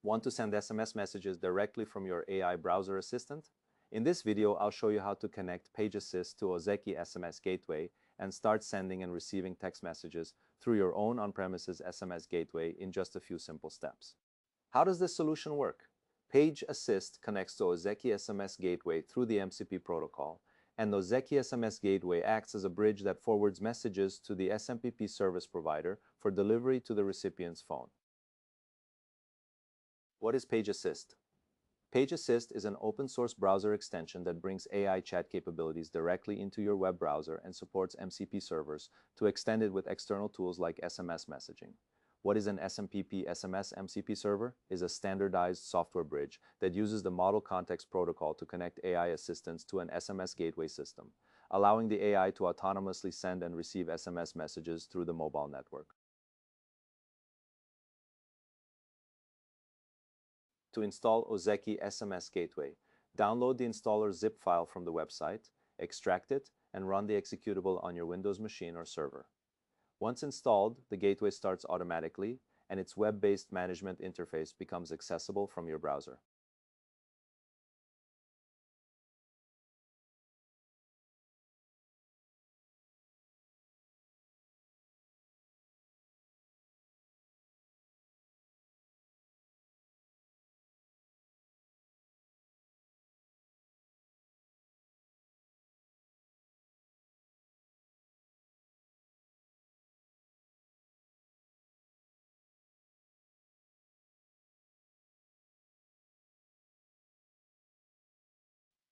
Want to send SMS messages directly from your AI browser assistant? In this video, I'll show you how to connect Page Assist to Ozeki SMS Gateway and start sending and receiving text messages through your own on-premises SMS gateway in just a few simple steps. How does this solution work? Page Assist connects to Ozeki SMS Gateway through the MCP protocol, and Ozeki SMS Gateway acts as a bridge that forwards messages to the SMPP service provider for delivery to the recipient's phone. What is Page Assist? Page Assist is an open-source browser extension that brings AI chat capabilities directly into your web browser and supports MCP servers to extend it with external tools like SMS messaging. What is an SMPP SMS MCP server? Is a standardized software bridge that uses the Model Context Protocol to connect AI assistants to an SMS gateway system, allowing the AI to autonomously send and receive SMS messages through the mobile network. To install Ozeki SMS Gateway, download the installer zip file from the website, extract it, and run the executable on your Windows machine or server. Once installed, the gateway starts automatically, and its web-based management interface becomes accessible from your browser.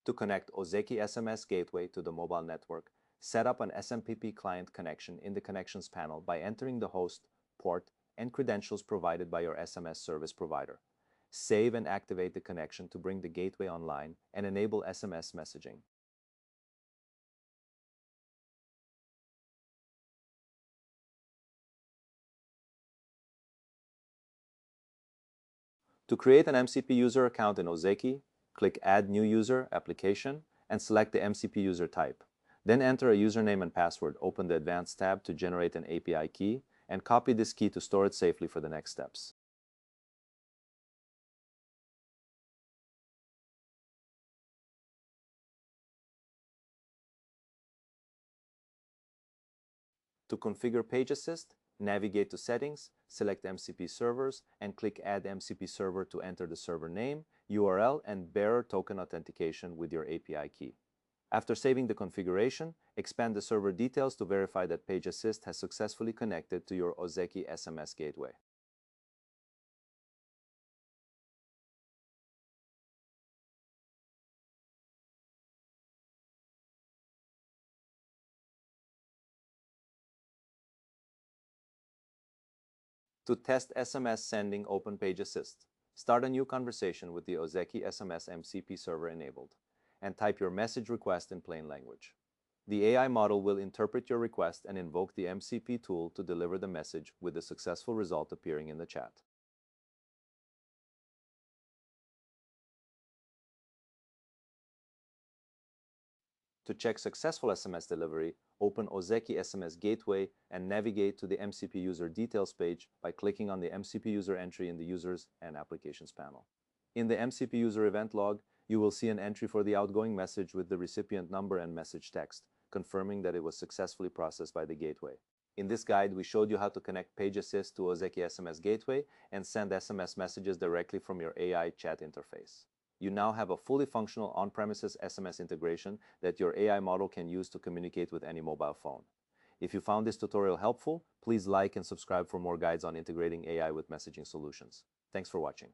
To connect Ozeki SMS Gateway to the mobile network, set up an SMPP client connection in the Connections panel by entering the host, port, and credentials provided by your SMS service provider. Save and activate the connection to bring the gateway online and enable SMS messaging. To create an MCP user account in Ozeki, click Add New User Application and select the MCP user type. Then enter a username and password. Open the Advanced tab to generate an API key and copy this key to store it safely for the next steps. To configure Page Assist, navigate to Settings, select MCP Servers, and click Add MCP Server to enter the server name, URL, and bearer token authentication with your API key. After saving the configuration, expand the server details to verify that Page Assist has successfully connected to your Ozeki SMS Gateway. To test SMS sending, open Page Assist. Start a new conversation with the Ozeki SMS MCP server enabled, and type your message request in plain language. The AI model will interpret your request and invoke the MCP tool to deliver the message with the successful result appearing in the chat. To check successful SMS delivery, open Ozeki SMS Gateway and navigate to the MCP User Details page by clicking on the MCP User entry in the Users and Applications panel. In the MCP User event log, you will see an entry for the outgoing message with the recipient number and message text, confirming that it was successfully processed by the gateway. In this guide, we showed you how to connect Page Assist to Ozeki SMS Gateway and send SMS messages directly from your AI chat interface. You now have a fully functional on-premises SMS integration that your AI model can use to communicate with any mobile phone. If you found this tutorial helpful, please like and subscribe for more guides on integrating AI with messaging solutions. Thanks for watching.